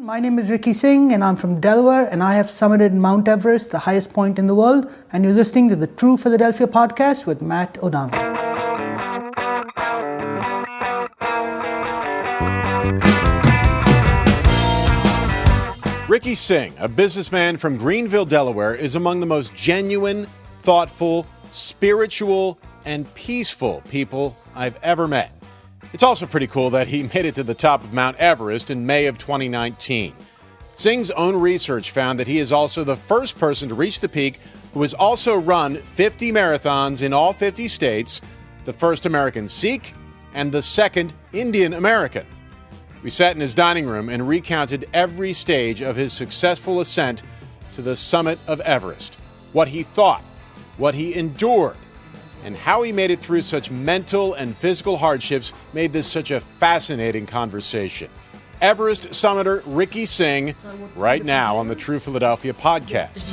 My name is Ricky Singh and I'm from Delaware and I have summited Mount Everest, the highest point in the world, and you're listening to the True Philadelphia podcast with Matt O'Donnell. Ricky Singh, a businessman from Greenville, Delaware, is among the most genuine, thoughtful, spiritual, and peaceful people I've ever met. It's also pretty cool that he made it to the top of Mount Everest in May of 2019. Singh's own research found that he is also the first person to reach the peak who has also run 50 marathons in all 50 states, the first American Sikh, and the second Indian American. We sat in his dining room and recounted every stage of his successful ascent to the summit of Everest, what he thought, what he endured, and how he made it through such mental and physical hardships made this such a fascinating conversation. Everest summiter Ricky Singh, right now on the True Philadelphia podcast.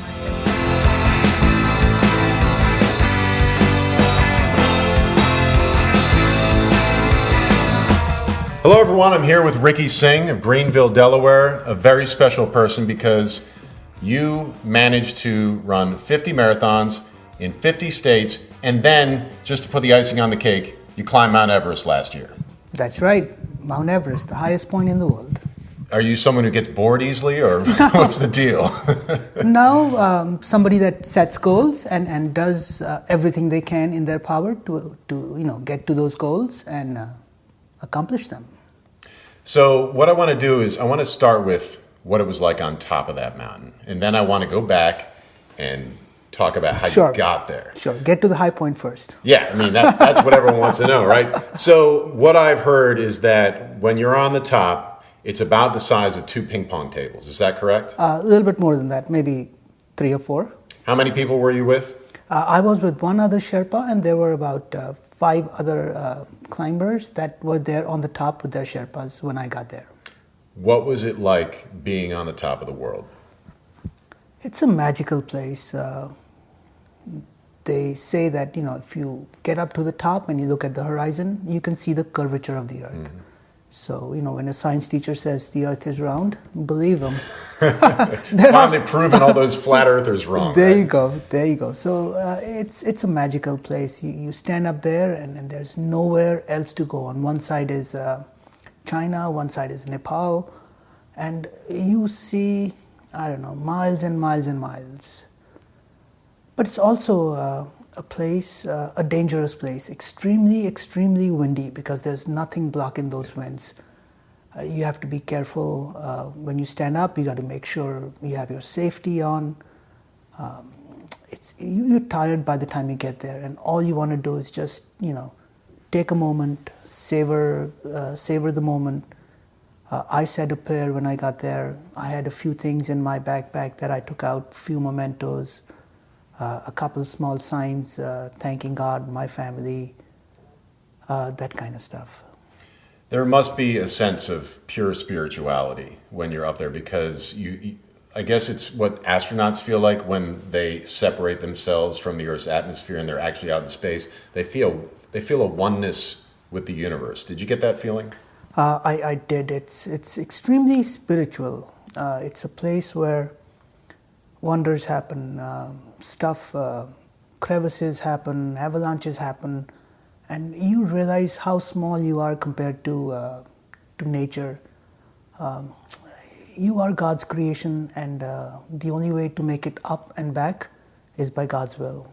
Hello, everyone. I'm here with Ricky Singh of Greenville, Delaware, a very special person because you managed to run 50 marathons in 50 states, and then, just to put the icing on the cake, you climbed Mount Everest last year. That's right, Mount Everest, the highest point in the world. Are you someone who gets bored easily, or what's the deal? No, somebody that sets goals and does everything they can in their power to get to those goals and accomplish them. So what I want to do is I want to start with what it was like on top of that mountain, and then I want to go back and talk about how you got there. Sure, get to the high point first. Yeah, I mean, that's what everyone wants to know, right? So what I've heard is that when you're on the top, it's about the size of 2 ping pong tables. Is that correct? A little bit more than that, maybe 3 or 4. How many people were you with? I was with one other Sherpa, and there were about 5 other climbers that were there on the top with their Sherpas when I got there. What was it like being on the top of the world? It's a magical place. They say that, if you get up to the top and you look at the horizon, you can see the curvature of the earth. Mm-hmm. So, when a science teacher says the earth is round, believe them. Finally proven all those flat earthers wrong. There you go. So it's a magical place. You stand up there and there's nowhere else to go. On one side is China, one side is Nepal, and you see, miles and miles and miles. But it's also a place, a dangerous place, extremely, extremely windy because there's nothing blocking those winds. You have to be careful when you stand up. You got to make sure you have your safety on. You're tired by the time you get there, and all you want to do is just, take a moment, savor the moment. I said a prayer when I got there. I had a few things in my backpack that I took out, few mementos. A couple small signs, thanking God, my family, that kind of stuff. There must be a sense of pure spirituality when you're up there because I guess it's what astronauts feel like when they separate themselves from the Earth's atmosphere and they're actually out in space. They feel a oneness with the universe. Did you get that feeling? I did. It's extremely spiritual. It's a place where wonders happen, crevices happen, avalanches happen, and you realize how small you are compared to nature. You are God's creation, and the only way to make it up and back is by God's will.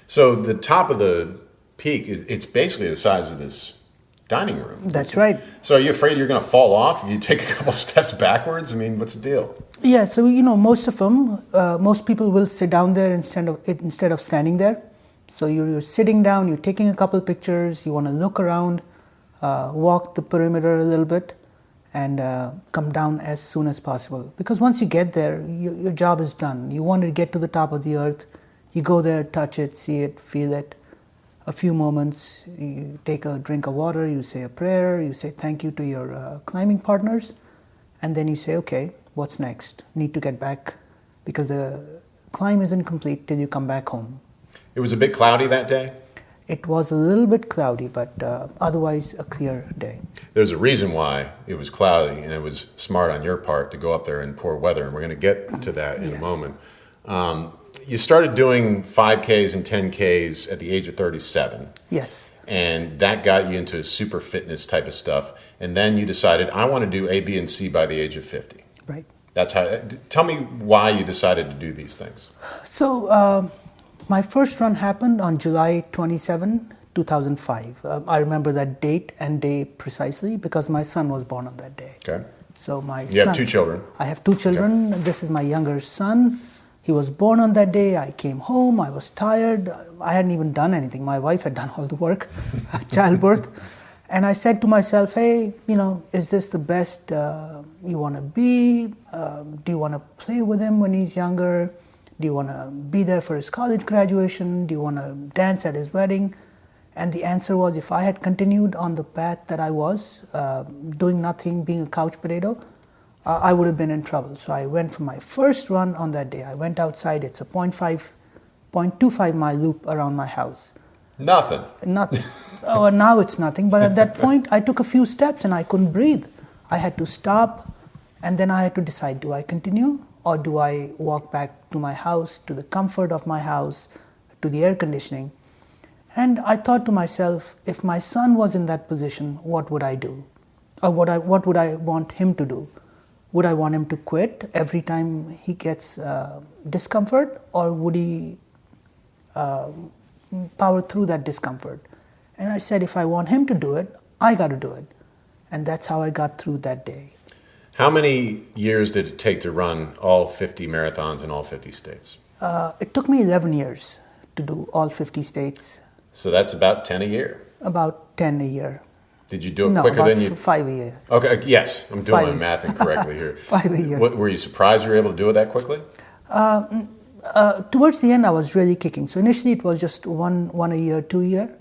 So the top of the peak, it's basically the size of this dining room. That's right. So are you afraid you're going to fall off if you take a couple steps backwards? I mean, what's the deal? Yeah, so most people will sit down there instead of standing there. So you're sitting down, you're taking a couple pictures, you want to look around, walk the perimeter a little bit, and come down as soon as possible. Because once you get there, your job is done. You want to get to the top of the earth, you go there, touch it, see it, feel it. A few moments, you take a drink of water, you say a prayer, you say thank you to your climbing partners, and then you say, okay, what's next? Need to get back because the climb isn't complete till you come back home. It was a bit cloudy that day? It was a little bit cloudy, but otherwise a clear day. There's a reason why it was cloudy, and it was smart on your part to go up there in poor weather, and we're going to get to that in a moment. You started doing 5Ks and 10Ks at the age of 37. Yes. And that got you into super fitness type of stuff. And then you decided, I want to do A, B, and C by the age of 50. Right. That's how. Tell me why you decided to do these things. So my first run happened on July 27, 2005. I remember that date and day precisely because my son was born on that day. Okay. So You have 2 children. I have 2 children. Okay. This is my younger son. He was born on that day. I came home. I was tired. I hadn't even done anything. My wife had done all the work, childbirth. And I said to myself, hey, is this the best you want to be? Do you want to play with him when he's younger? Do you want to be there for his college graduation? Do you want to dance at his wedding? And the answer was, if I had continued on the path that I was, doing nothing, being a couch potato, I would have been in trouble. So I went for my first run on that day. I went outside. It's a 0.25 mile loop around my house. Nothing. Nothing. Oh, now it's nothing. But at that point, I took a few steps and I couldn't breathe. I had to stop, and then I had to decide, do I continue or do I walk back to my house, to the comfort of my house, to the air conditioning? And I thought to myself, if my son was in that position, what would I do? Or what would I want him to do? Would I want him to quit every time he gets discomfort, or would he power through that discomfort? And I said, if I want him to do it, I got to do it. And that's how I got through that day. How many years did it take to run all 50 marathons in all 50 states? It took me 11 years to do all 50 states. So that's about 10 a year? About 10 a year. Did you do it quicker than you? No, about 5 a year. Okay, yes, I'm doing my math incorrectly here. 5 a year. Were you surprised you were able to do it that quickly? Towards the end, I was really kicking. So initially, it was just one a year, 2 a year.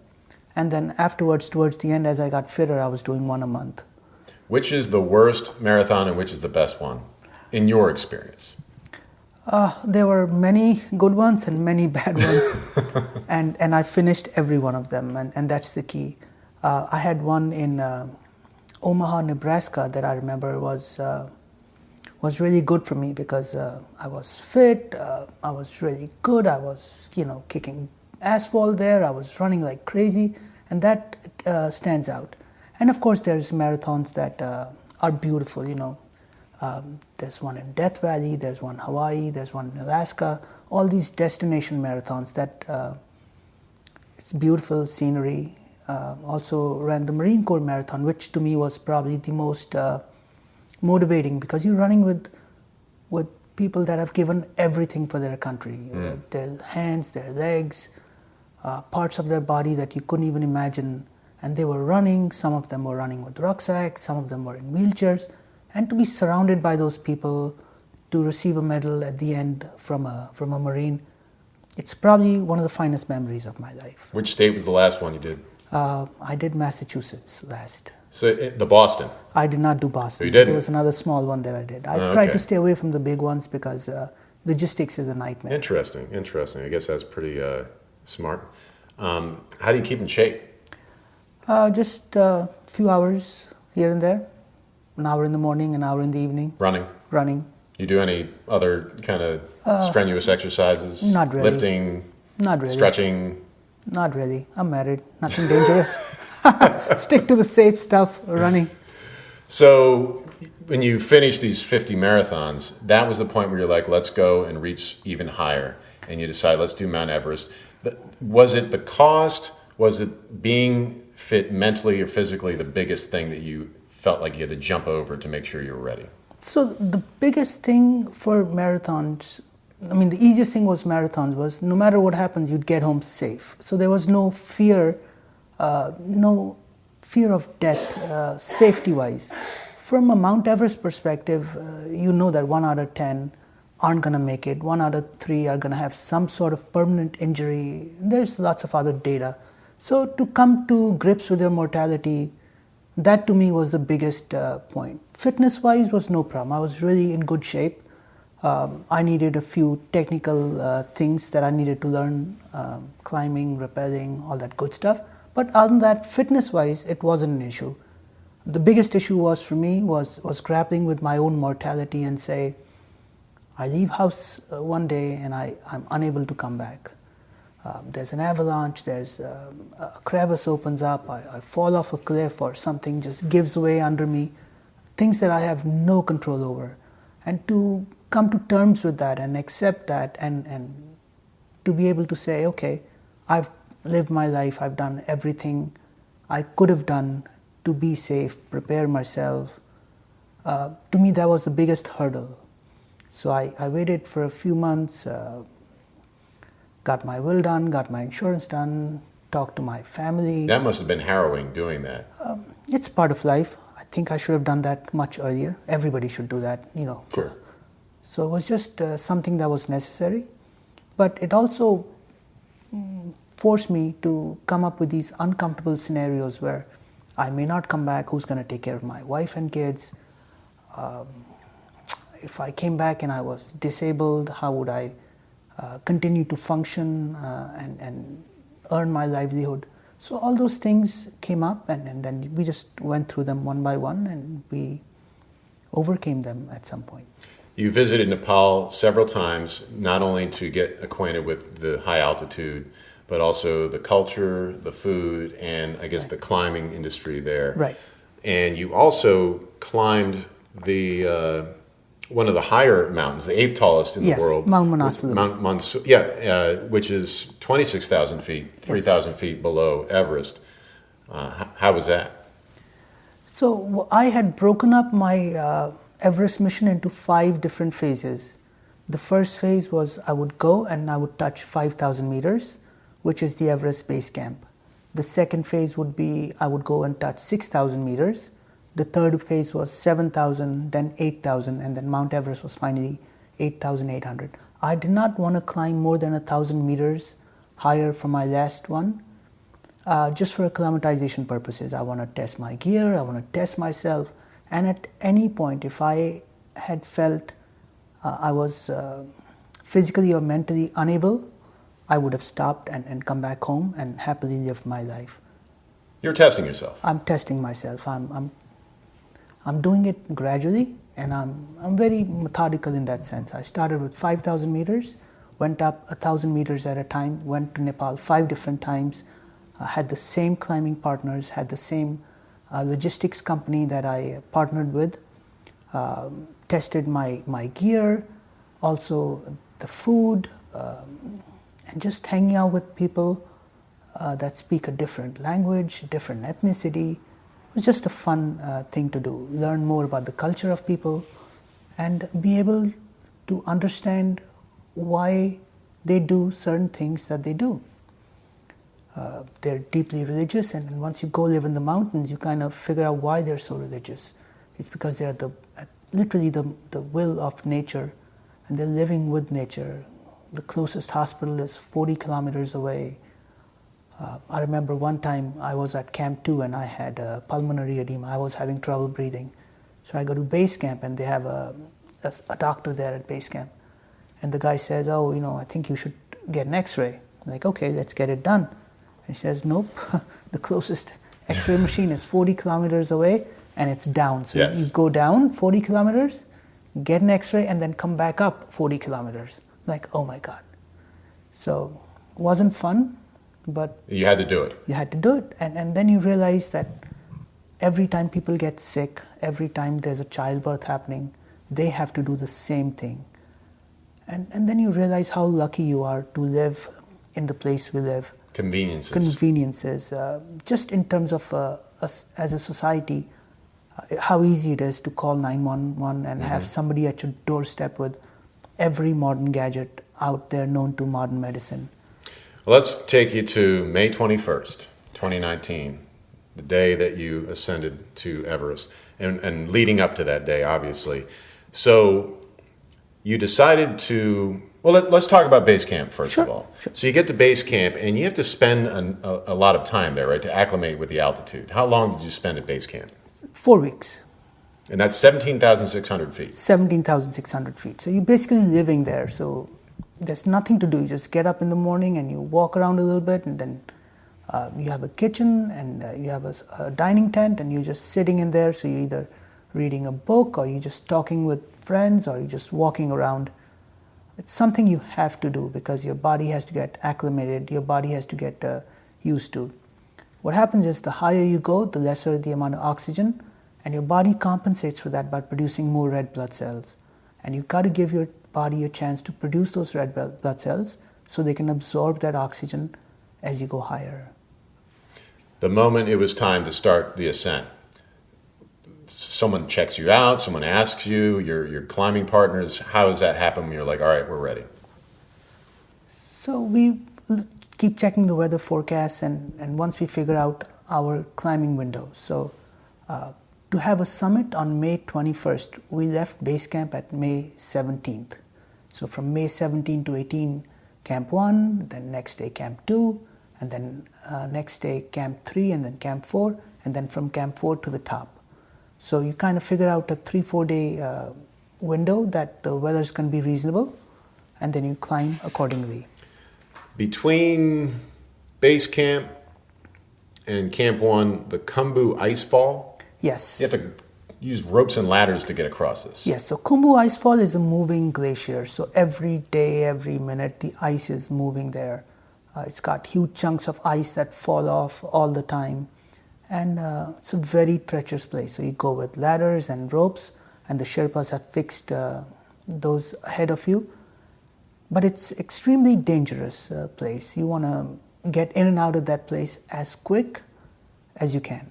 And then afterwards, towards the end, as I got fitter, I was doing 1 a month. Which is the worst marathon and which is the best one, in your experience? There were many good ones and many bad ones. and I finished every one of them, and that's the key. I had one in Omaha, Nebraska that I remember was really good for me because I was fit, I was really good, I was kicking asphalt there, I was running like crazy, and that stands out. And of course there's marathons that are beautiful, there's one in Death Valley, there's one in Hawaii, there's one in Alaska, all these destination marathons that it's beautiful scenery. Also ran the Marine Corps Marathon, which to me was probably the most motivating because you're running with people that have given everything for their country. Their hands, their legs, parts of their body that you couldn't even imagine. And they were running, some of them were running with rucksacks, some of them were in wheelchairs. And to be surrounded by those people, to receive a medal at the end from a Marine, it's probably one of the finest memories of my life. Which state was the last one you did? I did Massachusetts last. So the Boston? I did not do Boston. So you didn't? There was another small one that I did. I tried to stay away from the big ones because logistics is a nightmare. Interesting. I guess that's pretty smart. How do you keep in shape? Just a few hours here and there. An hour in the morning, an hour in the evening. Running. You do any other kind of strenuous exercises? Not really. Lifting? Not really. Stretching? Not really. I'm married. Nothing dangerous. Stick to the safe stuff, running. So when you finished these 50 marathons, that was the point where you're like, let's go and reach even higher. And you decide, let's do Mount Everest. Was it the cost? Was it being fit mentally or physically the biggest thing that you felt like you had to jump over to make sure you were ready? So the biggest thing for marathons, the easiest thing was marathons was no matter what happens, you'd get home safe. So there was no fear of death, safety-wise. From a Mount Everest perspective, you know that 1 out of 10 aren't going to make it. 1 out of 3 are going to have some sort of permanent injury. There's lots of other data. So to come to grips with your mortality, that to me was the biggest point. Fitness-wise was no problem. I was really in good shape. I needed a few technical things that I needed to learn, climbing, rappelling, all that good stuff. But other than that, fitness-wise, it wasn't an issue. The biggest issue was for me was grappling with my own mortality and say, I leave house one day and I'm unable to come back. There's an avalanche, there's a crevice opens up, I fall off a cliff or something just gives way under me, things that I have no control over. And to come to terms with that and accept that and to be able to say, okay, I've lived my life, I've done everything I could have done to be safe, prepare myself. To me, that was the biggest hurdle. So I waited for a few months, got my will done, got my insurance done, talked to my family. That must have been harrowing doing that. It's part of life. I think I should have done that much earlier. Everybody should do that, Sure. So it was just something that was necessary. But it also forced me to come up with these uncomfortable scenarios where I may not come back, who's going to take care of my wife and kids? If I came back and I was disabled, how would I continue to function and earn my livelihood? So all those things came up and then we just went through them one by one and we overcame them at some point. You visited Nepal several times, not only to get acquainted with the high altitude, but also the culture, the food, and I guess the climbing industry there. Right. And you also climbed the one of the higher mountains, the 8th tallest in the world. Mount Manaslu. Which is 26,000 feet, 3,000 feet below Everest. How was that? So I had broken up my Everest mission into 5 different phases. The first phase was I would go and I would touch 5,000 meters, which is the Everest base camp. The second phase would be I would go and touch 6,000 meters. The third phase was 7,000, then 8,000, and then Mount Everest was finally 8,800. I did not want to climb more than 1,000 meters higher for my last one, just for acclimatization purposes. I want to test my gear, I want to test myself, and at any point, if I had felt I was physically or mentally unable, I would have stopped and come back home and happily lived my life. You're testing yourself. I'm testing myself. I'm doing it gradually, and I'm very methodical in that sense. I started with 5,000 meters, went up 1,000 meters at a time, went to Nepal 5 different times, had the same climbing partners, had the same logistics company that I partnered with, tested my gear, also the food, and just hanging out with people that speak a different language, different ethnicity. It was just a fun thing to do, learn more about the culture of people and be able to understand why they do certain things that they do. They're deeply religious, and once you go live in the mountains, you kind of figure out why they're so religious. It's because they're literally the will of nature, and they're living with nature. The closest hospital is 40 kilometers away. I remember one time I was at Camp 2 and I had pulmonary edema. I was having trouble breathing. So I go to base camp and they have a doctor there at base camp. And the guy says, I think you should get an x-ray. I'm like, okay, let's get it done. And he says, nope, the closest x-ray machine is 40 kilometers away and it's down. So you go down 40 kilometers, get an x-ray, and then come back up 40 kilometers. I'm like, oh my God. So it wasn't fun. But you had to do it. You had to do it. And then you realize that every time people get sick, every time there's a childbirth happening, they have to do the same thing. And then you realize how lucky you are to live in the place we live. Conveniences. Just in terms of us as a society, how easy it is to call 911 and have somebody at your doorstep with every modern gadget out there known to modern medicine. Let's take you to May 21st, 2019, the day that you ascended to Everest, and leading up to that day, obviously. So you decided to, let's talk about base camp first of all. Sure. So you get to base camp, and you have to spend a lot of time there, right, to acclimate with the altitude. How long did you spend at base camp? 4 weeks. And that's 17,600 feet. 17,600 feet. So you're basically living there. So there's nothing to do. You just get up in the morning and you walk around a little bit, and then you have a kitchen and you have a dining tent, and you're just sitting in there. So you're either reading a book, or you're just talking with friends, or you're just walking around. It's something you have to do because your body has to get acclimated, your body has to get used to. What happens is the higher you go, the lesser the amount of oxygen, and your body compensates for that by producing more red blood cells. And you've got to give your body a chance to produce those red blood cells so they can absorb that oxygen as you go higher. The moment it was time to start the ascent, someone checks you out, someone asks you, your climbing partners, how does that happen when you're like, all right, we're ready? So we keep checking the weather forecasts, and once we figure out our climbing window. So to have a summit on May 21st, we left base camp at May 17th. So from May 17 to 18, Camp 1, then next day Camp 2, and then next day Camp 3, and then Camp 4, and then from Camp 4 to the top. So you kind of figure out a 3-4 day window that the weather's going to be reasonable, and then you climb accordingly. Between base camp and Camp 1, the Khumbu Icefall? Yes. You have to use ropes and ladders to get across this. Yes, so Khumbu Icefall is a moving glacier. So every day, every minute, the ice is moving there. It's got huge chunks of ice that fall off all the time. And it's a very treacherous place. So you go with ladders and ropes, and the Sherpas have fixed those ahead of you. But it's extremely dangerous place. You want to get in and out of that place as quick as you can.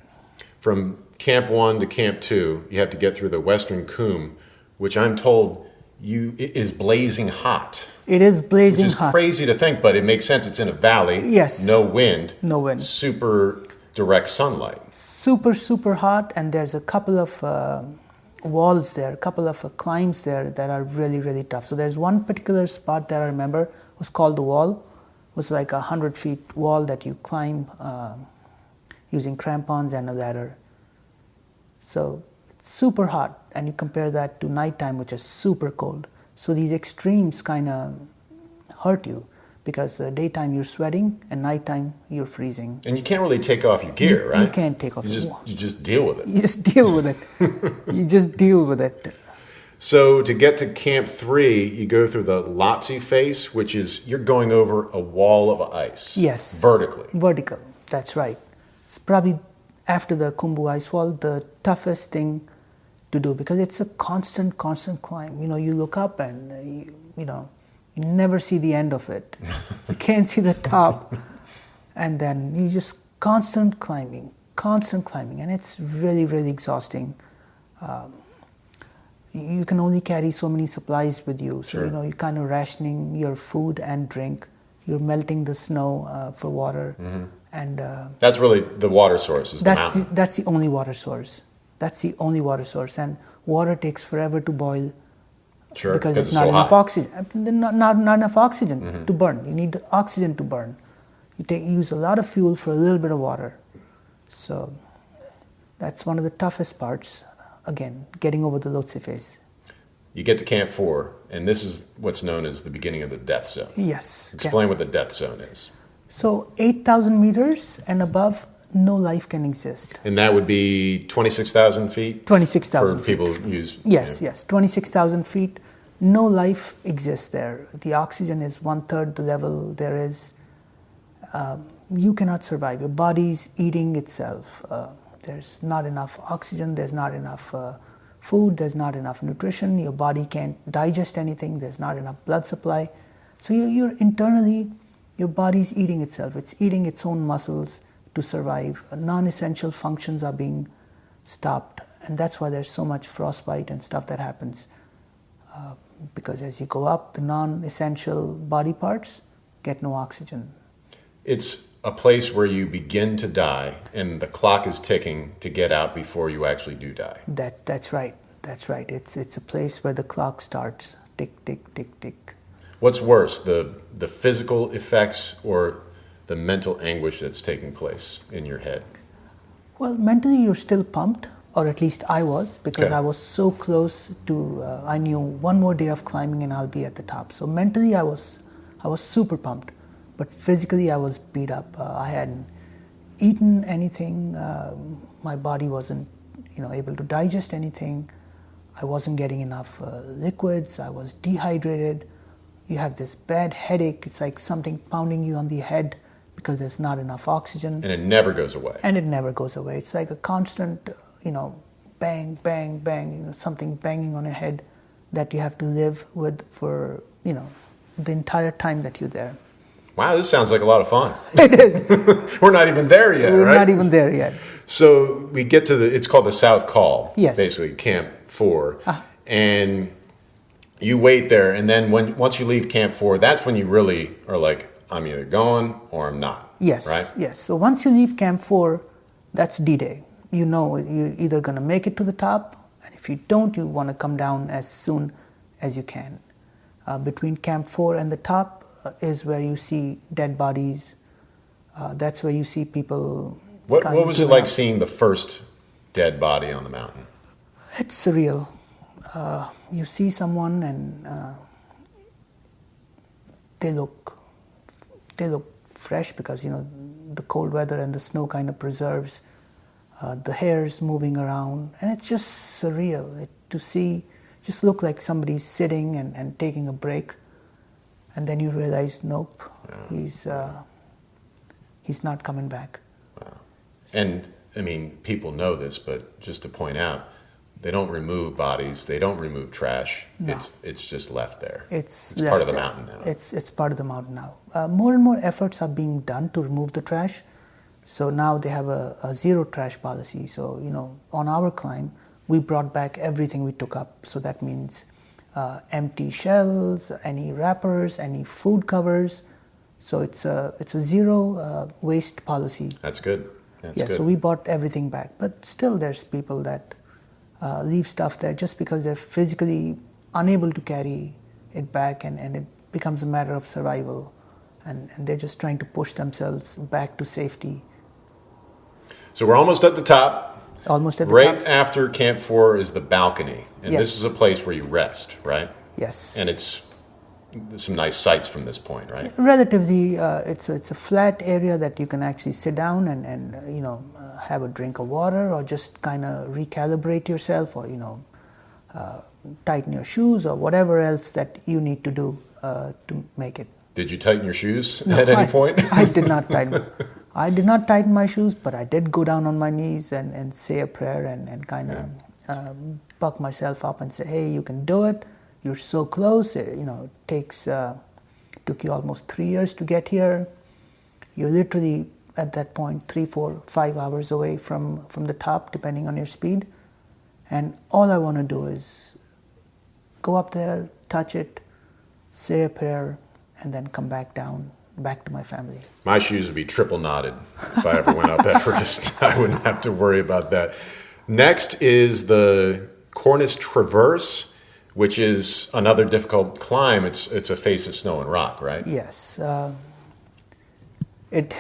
From Camp 1 to Camp 2, you have to get through the western Khumbu, which I'm told it is blazing hot. It is blazing hot. Which is crazy to think, but it makes sense. It's in a valley. Yes. No wind. No wind. Super direct sunlight. Super, super hot, and there's a couple of walls there, a couple of climbs there that are really, really tough. So there's one particular spot that I remember was called the wall. It was like 100 feet wall that you climb using crampons and a ladder. So it's super hot, and you compare that to nighttime, which is super cold. So these extremes kind of hurt you, because daytime you're sweating and nighttime you're freezing. And you can't really take off your gear, right? You can't take off your gear. You just deal with it. You just deal with it. You just deal with it. So to get to Camp 3, you go through the Lhotse face, which is you're going over a wall of ice. Yes. Vertically. Vertical, that's right. It's probably, after the Khumbu Icefall, the toughest thing to do, because it's a constant climb. You know, you look up and, you never see the end of it. You can't see the top. And then you just constant climbing. And it's really, really exhausting. You can only carry so many supplies with you. So, Sure. You're kind of rationing your food and drink. You're melting the snow for water. Mm-hmm. And that's really the water source, is the mountain. That's the only water source. And water takes forever to boil. Sure, because it's not so enough hot. oxygen. Not enough oxygen to burn. You need oxygen to burn. You use a lot of fuel for a little bit of water. So that's one of the toughest parts. Again, getting over the Lhotse face. You get to Camp 4, and this is what's known as the beginning of the death zone. Yes. Explain what the death zone is. So 8,000 meters and above, no life can exist. And that would be 26,000 feet? 26,000 for people who use... Yes, 26,000 feet. No life exists there. The oxygen is 1/3 the level there is. You cannot survive. Your body's eating itself. There's not enough oxygen, there's not enough food, there's not enough nutrition. Your body can't digest anything, there's not enough blood supply. So you're internally, your body's eating itself. It's eating its own muscles to survive. Non-essential functions are being stopped, and that's why there's so much frostbite and stuff that happens. Because as you go up, the non-essential body parts get no oxygen. It's a place where you begin to die, and the clock is ticking to get out before you actually do die. That's right. It's a place where the clock starts. Tick, tick, tick, tick. What's worse, the physical effects or the mental anguish that's taking place in your head? Well, mentally you're still pumped. or at least I was, because Okay. I was so close to. I knew one more day of climbing and I'll be at the top. So mentally, I was super pumped, but physically, I was beat up. I hadn't eaten anything. My body wasn't, able to digest anything. I wasn't getting enough liquids. I was dehydrated. You have this bad headache. It's like something pounding you on the head because there's not enough oxygen. And it never goes away. And it never goes away. It's like a constant, bang, bang, bang, something banging on your head that you have to live with for, the entire time that you're there. Wow, this sounds like a lot of fun. It is. We're not even there yet, We're right? not even there yet. So we get to it's called the South Call. Yes. Basically, Camp 4. And you wait there, and then once you leave Camp 4, that's when you really are like, I'm either going or I'm not. Yes, right? yes. So once you leave Camp 4, that's D-Day. You know you're either going to make it to the top, and if you don't, you want to come down as soon as you can. Between Camp 4 and the top is where you see dead bodies. That's where you see people. What was it like seeing the first dead body on the mountain? It's surreal. You see someone and they look fresh because the cold weather and the snow kind of preserves the hairs moving around, and it's just surreal to see. Just look like somebody's sitting and taking a break, and then you realize, nope, he's not coming back. Wow. And I mean, people know this, but just to point out, they don't remove bodies, they don't remove trash. No. It's just left there. It's part of the there. mountain now. It's part of the mountain now. More and more efforts are being done to remove the trash. So now they have a zero trash policy. So on our climb, we brought back everything we took up. So that means empty shells, any wrappers, any food covers. So it's a zero waste policy. That's good. That's good. So we brought everything back. But still there's people that leave stuff there just because they're physically unable to carry it back, and it becomes a matter of survival. And they're just trying to push themselves back to safety. So we're almost at the top. Almost at the Right top. after Camp 4 is the balcony. And Yes. this is a place where you rest, right? Yes. And it's some nice sights from this point, right? Relatively, it's a flat area that you can actually sit down and have a drink of water, or just kind of recalibrate yourself, or tighten your shoes, or whatever else that you need to do to make it. Did you tighten your shoes at any point? I did not tighten. I did not tighten my shoes, but I did go down on my knees and say a prayer and kind of buck myself up and say, hey, you can do it. You're so close. It took you almost 3 years to get here. You're literally at that point 3, 4, 5 hours away from the top, depending on your speed. And all I want to do is go up there, touch it, say a prayer, and then come back down, back to my family. My shoes would be triple knotted if I ever went up Everest. I wouldn't have to worry about that. Next is the Cornice Traverse, which is another difficult climb. It's a face of snow and rock, right? Yes, it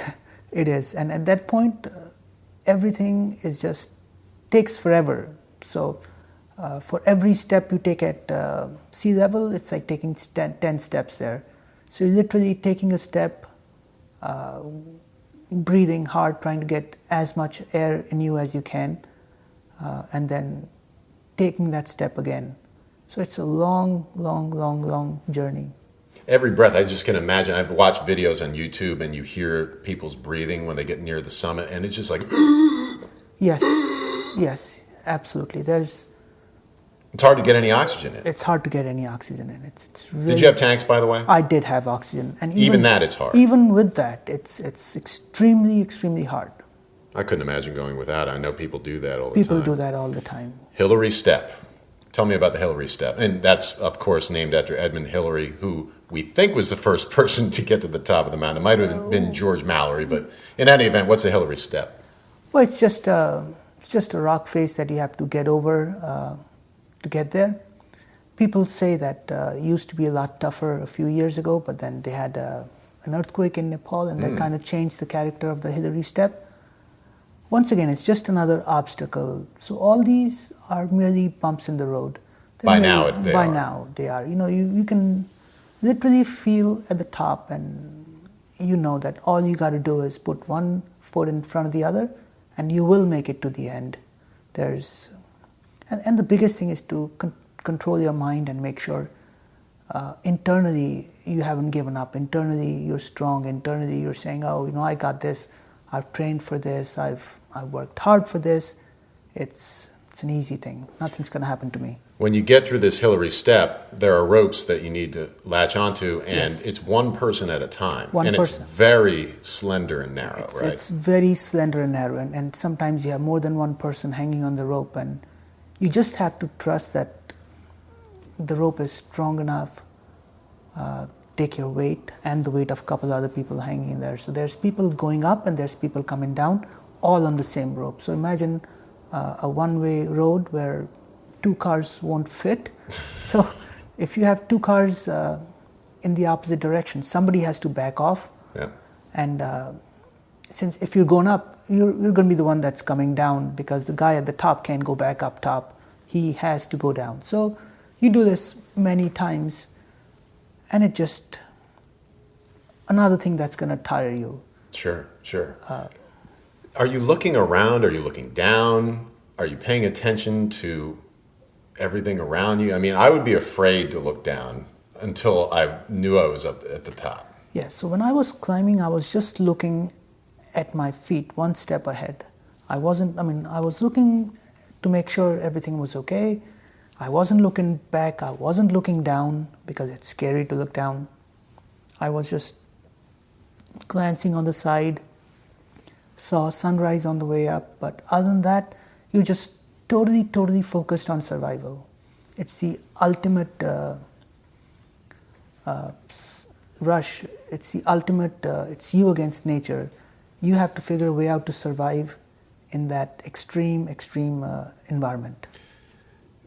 is. And at that point, everything is just takes forever. So for every step you take at sea level, it's like taking 10 steps there. So you're literally taking a step, breathing hard, trying to get as much air in you as you can, and then taking that step again. So it's a long, long, long, long journey. Every breath, I just can imagine. I've watched videos on YouTube, and you hear people's breathing when they get near the summit, and it's just like... Yes, absolutely. It's hard to get any oxygen in. It's hard to get any oxygen in. It's really, Did you have tanks, by the way? I did have oxygen, and Even that, it's hard. Even with that, it's extremely, extremely hard. I couldn't imagine going without it. I know people do that all the time. People do that all the time. Hillary Step. Tell me about the Hillary Step. And that's, of course, named after Edmund Hillary, who we think was the first person to get to the top of the mountain. It might have been George Mallory, but in any event, what's the Hillary Step? Well, it's just a rock face that you have to get over to get there. People say that it used to be a lot tougher a few years ago, but then they had an earthquake in Nepal, and that kind of changed the character of the Hillary Step. once again, it's just another obstacle. So all these are merely bumps in the road. By now they are. You can literally feel at the top, and you know that all you got to do is put one foot in front of the other, and you will make it to the end. And the biggest thing is to control your mind and make sure internally you haven't given up. Internally you're strong. Internally you're saying, oh, I got this. I've trained for this. I've worked hard for this. It's an easy thing. Nothing's going to happen to me. When you get through this Hillary step, there are ropes that you need to latch onto, and Yes. it's one person at a time. One and person. It's very slender and narrow, right? It's very slender and narrow, and sometimes you have more than one person hanging on the rope, and you just have to trust that the rope is strong enough, take your weight and the weight of a couple other people hanging in there. So there's people going up and there's people coming down, all on the same rope. So imagine a one-way road where two cars won't fit. So if you have two cars in the opposite direction, somebody has to back off. Yeah. And since if you're going up, you're going to be the one that's coming down, because the guy at the top can't go back up top. He has to go down. So you do this many times, and it just another thing that's going to tire you. Sure. Are you looking around? Are you looking down? Are you paying attention to everything around you? I mean, I would be afraid to look down until I knew I was up at the top. Yeah, so when I was climbing, I was just looking at my feet one step ahead. I was looking to make sure everything was okay. I wasn't looking back, I wasn't looking down, because it's scary to look down. I was just glancing on the side, saw sunrise on the way up, but other than that, you just totally focused on survival. It's the ultimate rush. It's the ultimate, it's you against nature. You have to figure a way out to survive in that extreme environment.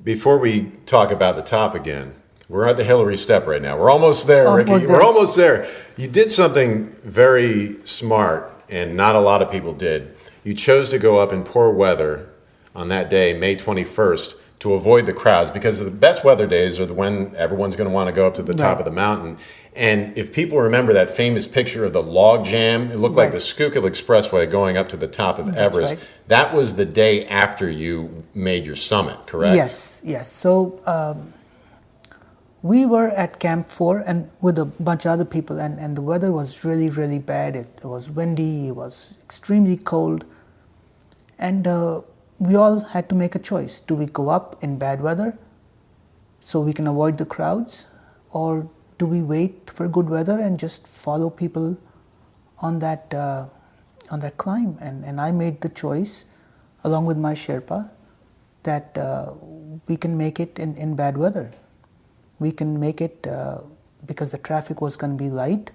Before we talk about the top again, we're at the Hillary step right now. We're almost there, Ricky. We're almost there. You did something very smart, and not a lot of people did. You chose to go up in poor weather on that day, May 21st, to avoid the crowds, because the best weather days are when everyone's going to want to go up to the top of the mountain. And if people remember that famous picture of the log jam, it looked like the Schuylkill Expressway going up to the top of Everest. Right. That was the day after you made your summit, correct? Yes. So we were at Camp 4 and with a bunch of other people, and the weather was really bad. It was windy, it was extremely cold, and we all had to make a choice. Do we go up in bad weather so we can avoid the crowds, or do we wait for good weather and just follow people on that climb? And I made the choice, along with my Sherpa, that we can make it in bad weather. We can make it because the traffic was going to be light,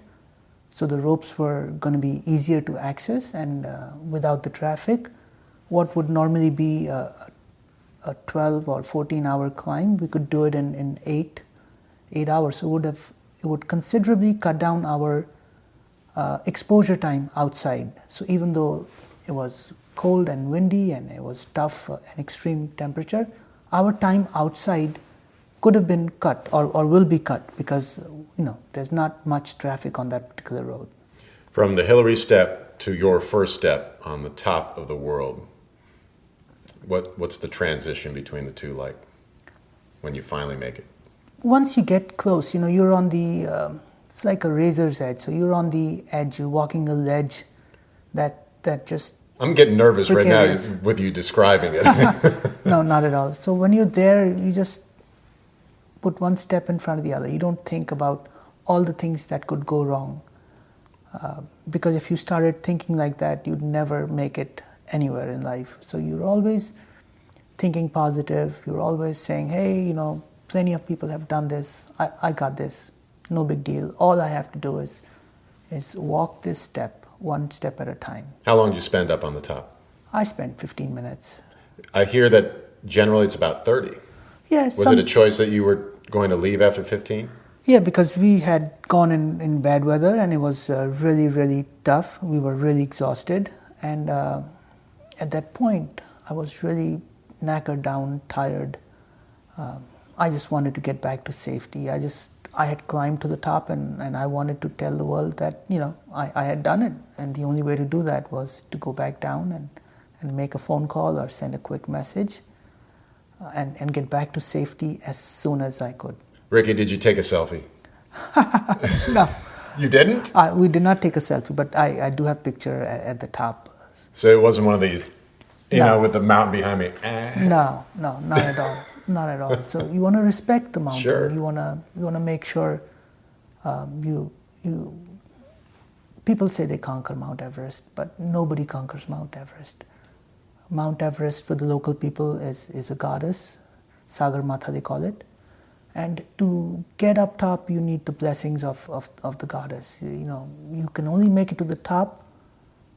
so the ropes were going to be easier to access, and without the traffic, what would normally be a 12 or 14-hour climb, we could do it in 8 hours. So it would considerably cut down our exposure time outside. So even though it was cold and windy and it was tough and extreme temperature, our time outside could have been cut or will be cut, because there's not much traffic on that particular road. From the Hillary step to your first step on the top of the world, what's the transition between the two like when you finally make it? Once you get close, you're on the, it's like a razor's edge. So you're on the edge, you're walking a ledge that just... I'm getting nervous precarious. Right now with you describing it. No, not at all. So when you're there, you just put one step in front of the other. You don't think about all the things that could go wrong. Because if you started thinking like that, you'd never make it anywhere in life. So you're always thinking positive. You're always saying, hey, plenty of people have done this. I got this. No big deal. All I have to do is walk this step, one step at a time. How long did you spend up on the top? I spent 15 minutes. I hear that generally it's about 30. Yes. Was it a choice that you were going to leave after 15? Yeah, because we had gone in bad weather and it was really tough. We were really exhausted, and at that point, I was really knackered down, tired. I just wanted to get back to safety. I had climbed to the top, and I wanted to tell the world that, I had done it. And the only way to do that was to go back down and make a phone call or send a quick message and get back to safety as soon as I could. Ricky, did you take a selfie? No. You didn't? We did not take a selfie, but I do have a picture at the top. So it wasn't one of these, No. with the mountain behind me. No, not at all. Not at all. So you want to respect the mountain. Sure. You want to make sure you. People say they conquer Mount Everest, but nobody conquers Mount Everest. Mount Everest for the local people is a goddess, Sagar Matha they call it, and to get up top you need the blessings of the goddess. You can only make it to the top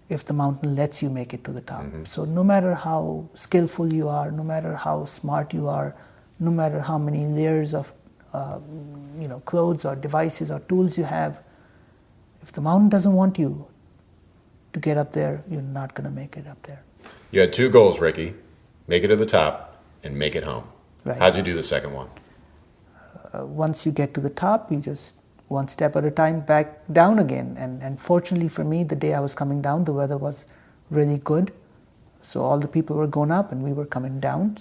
if the mountain lets you make it to the top. Mm-hmm. So no matter how skillful you are, no matter how smart you are, no matter how many layers of clothes or devices or tools you have, if the mountain doesn't want you to get up there, you're not going to make it up there. You had two goals, Ricky. Make it to the top and make it home. Right. How'd you do the second one? Once you get to the top, you just one step at a time back down again. And fortunately for me, the day I was coming down, the weather was really good. So all the people were going up and we were coming down.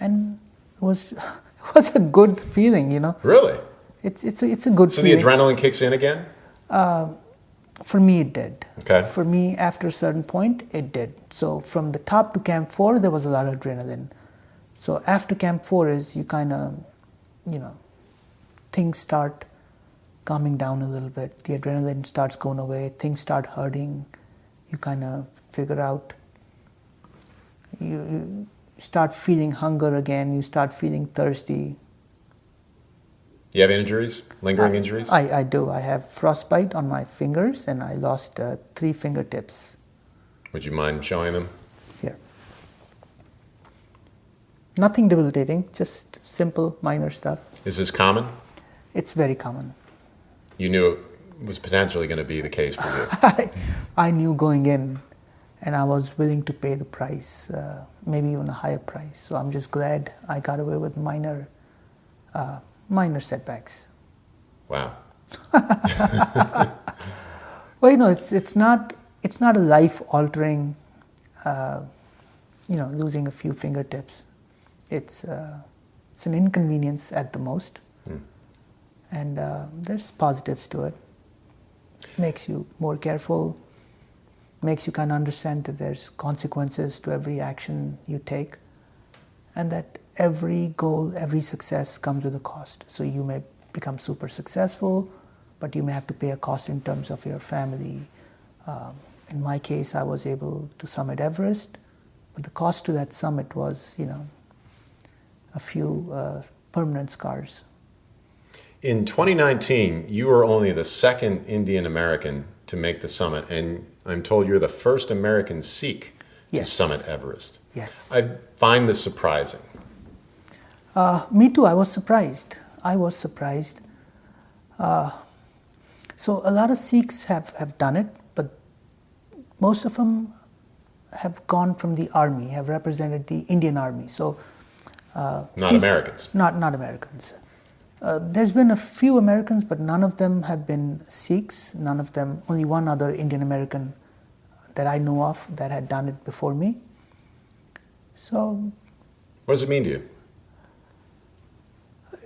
And it was a good feeling, Really? It's a good So feeling. the adrenaline kicks in again? For me, it did. Okay. For me, after a certain point, it did. So from the top to Camp 4, there was a lot of adrenaline. So after Camp 4 is you kind of, things start calming down a little bit. The adrenaline starts going away. Things start hurting. You kind of figure out. You start feeling hunger again. You start feeling thirsty. You have injuries? Lingering injuries? I do. I have frostbite on my fingers, and I lost 3 fingertips. Would you mind showing them? Here. Nothing debilitating, just simple, minor stuff. Is this common? It's very common. You knew it was potentially going to be the case for you. I knew going in, and I was willing to pay the price, maybe even a higher price. So I'm just glad I got away with minor setbacks. Wow. Well, it's not a life-altering, losing a few fingertips. It's an inconvenience at the most, and there's positives to it. Makes you more careful. Makes you kind of understand that there's consequences to every action you take, and that every goal, every success comes with a cost. So you may become super successful, but you may have to pay a cost in terms of your family. In my case, I was able to summit Everest, but the cost to that summit was, a few permanent scars. In 2019, you were only the second Indian American to make the summit, and I'm told you're the first American Sikh to summit Everest. Yes. I find this surprising. Me too. I was surprised. So a lot of Sikhs have done it, but most of them have gone from the army, have represented the Indian army. So Not Sikhs, Americans. Not Americans. There's been a few Americans, but none of them have been Sikhs. None of them. Only one other Indian American that I know of that had done it before me. So What does it mean to you?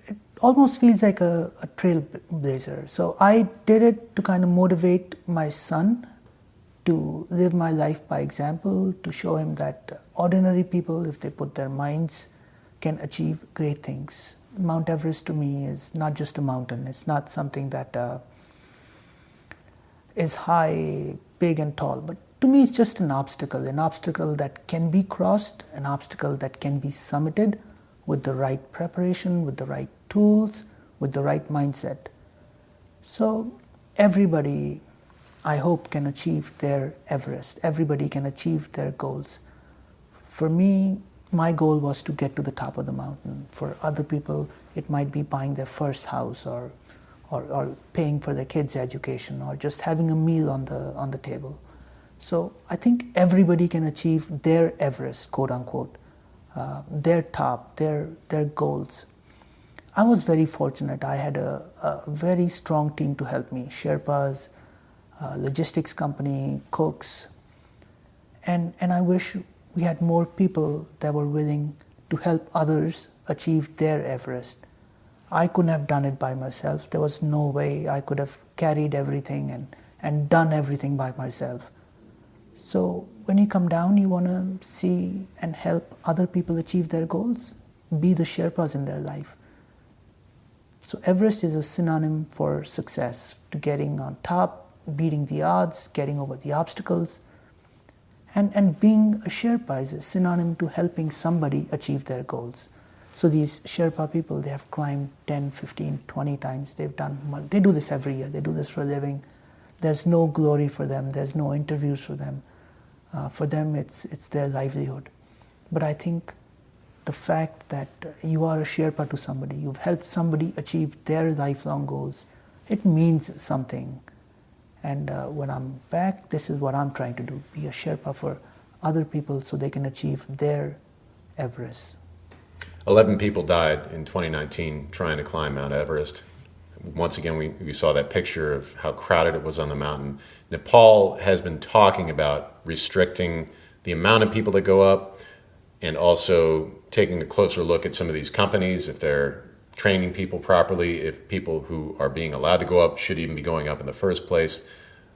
it almost feels like a trailblazer. So I did it to kind of motivate my son to live my life by example, to show him that ordinary people, if they put their minds, can achieve great things. Mount Everest to me is not just a mountain. It's not something that is high, big and tall, but to me it's just an obstacle that can be crossed, an obstacle that can be summited with the right preparation, with the right tools, with the right mindset. So everybody, I hope, can achieve their Everest. Everybody can achieve their goals. For me, my goal was to get to the top of the mountain. For other people, it might be buying their first house or paying for their kids' education or just having a meal on the table. So I think everybody can achieve their Everest, quote unquote, their top, their goals. I was very fortunate. I had a very strong team to help me, Sherpas, logistics company, cooks, and I wish we had more people that were willing to help others achieve their Everest. I couldn't have done it by myself. There was no way I could have carried everything and done everything by myself. So when you come down, you want to see and help other people achieve their goals, be the Sherpas in their life. So Everest is a synonym for success, to getting on top, beating the odds, getting over the obstacles. And being a Sherpa is a synonym to helping somebody achieve their goals. So these Sherpa people, they have climbed 10, 15, 20 times. They do this every year. They do this for a living. There's no glory for them. There's no interviews for them. For them, it's their livelihood. But I think the fact that you are a Sherpa to somebody, you've helped somebody achieve their lifelong goals, it means something. And when I'm back, this is what I'm trying to do, be a Sherpa for other people so they can achieve their Everest. 11 people died in 2019 trying to climb Mount Everest. Once again, we saw that picture of how crowded it was on the mountain. Nepal has been talking about restricting the amount of people that go up and also taking a closer look at some of these companies, if they're training people properly, if people who are being allowed to go up should even be going up in the first place.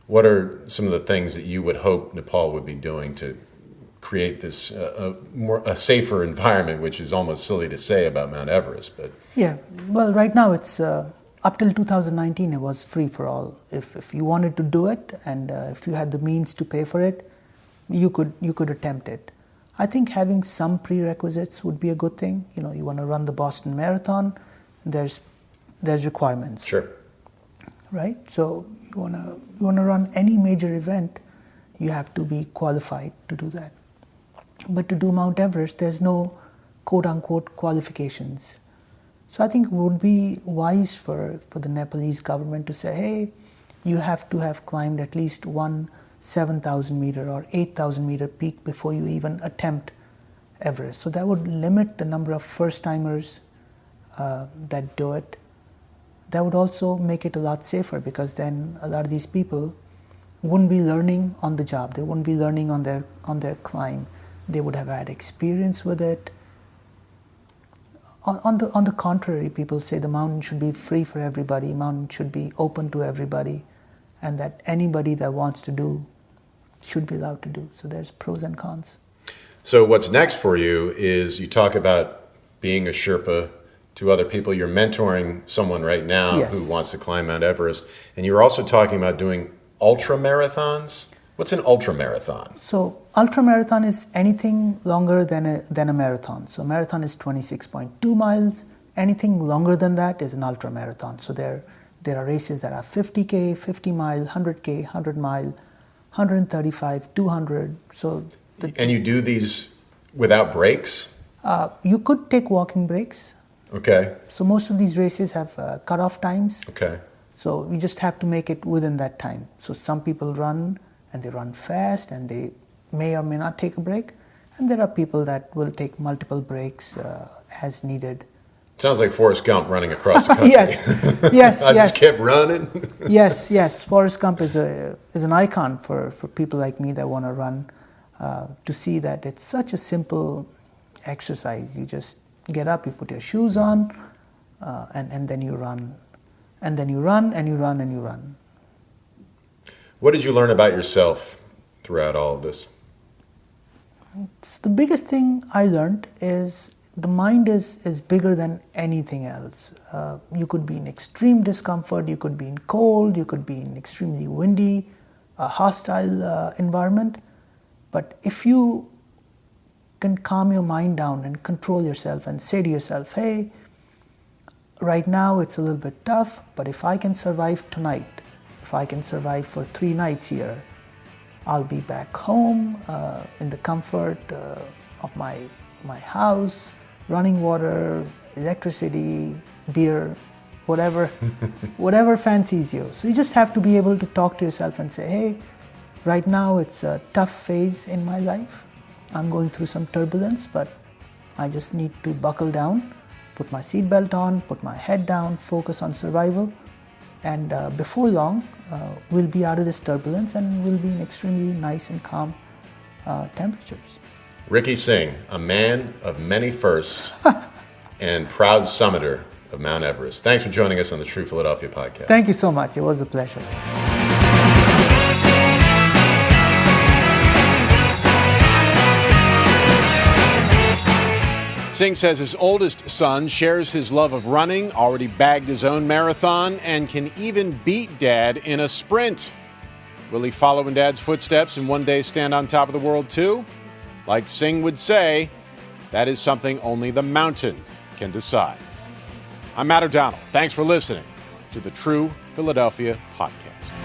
What are some of the things that you would hope Nepal would be doing to create this a safer environment, which is almost silly to say about Mount Everest? But yeah, well, right now it's up till 2019 it was free for all. If you wanted to do it and if you had the means to pay for it, you could attempt it. I think having some prerequisites would be a good thing. You know, you want to run the Boston Marathon, there's requirements. Sure. Right? So you wanna run any major event, you have to be qualified to do that. But to do Mount Everest, there's no quote unquote qualifications. So I think it would be wise for the Nepalese government to say, hey, you have to have climbed at least one 7,000 meter or 8,000 meter peak before you even attempt Everest. So that would limit the number of first-timers that do it. That would also make it a lot safer, because then a lot of these people wouldn't be learning on the job. They wouldn't be learning on their climb. They would have had experience with it. On the contrary, people say the mountain should be free for everybody, mountain should be open to everybody, and that anybody that wants to do should be allowed to do. So there's pros and cons. So what's next for you is you talk about being a Sherpa to other people. You're mentoring someone right now Yes. who wants to climb Mount Everest. And you're also talking about doing ultra marathons. What's an ultra marathon? So ultra marathon is anything longer than a marathon. So a marathon is 26.2 miles. Anything longer than that is an ultra marathon. So there are races that are 50K, 50 mile, 100K, 100 mile, 135, 200. And you do these without breaks? You could take walking breaks. Okay. So most of these races have cutoff times. Okay. So you just have to make it within that time. So some people run and they run fast and they may or may not take a break. And there are people that will take multiple breaks as needed. Sounds like Forrest Gump running across the country. yes. I just kept running. yes. Forrest Gump is an icon for people like me that want to run, to see that it's such a simple exercise. You just get up, you put your shoes on, and then you run. And then you run, and you run, and you run. What did you learn about yourself throughout all of this? The biggest thing I learned is the mind is bigger than anything else. You could be in extreme discomfort, you could be in cold, you could be in extremely windy, hostile environment. But if you can calm your mind down and control yourself and say to yourself, hey, right now it's a little bit tough, but if I can survive tonight, if I can survive for 3 nights here, I'll be back home in the comfort of my house, running water, electricity, beer, whatever fancies you. So you just have to be able to talk to yourself and say, hey, Right now it's a tough phase in my life. I'm going through some turbulence, but I just need to buckle down, put my seatbelt on, put my head down, focus on survival, and before long we'll be out of this turbulence and we'll be in extremely nice and calm temperatures. Ricky Singh, a man of many firsts and proud summiter of Mount Everest. Thanks for joining us on the True Philadelphia podcast. Thank you so much. It was a pleasure. Singh says his oldest son shares his love of running, already bagged his own marathon, and can even beat Dad in a sprint. Will he follow in Dad's footsteps and one day stand on top of the world too? Like Singh would say, that is something only the mountain can decide. I'm Matt O'Donnell. Thanks for listening to the True Philadelphia podcast.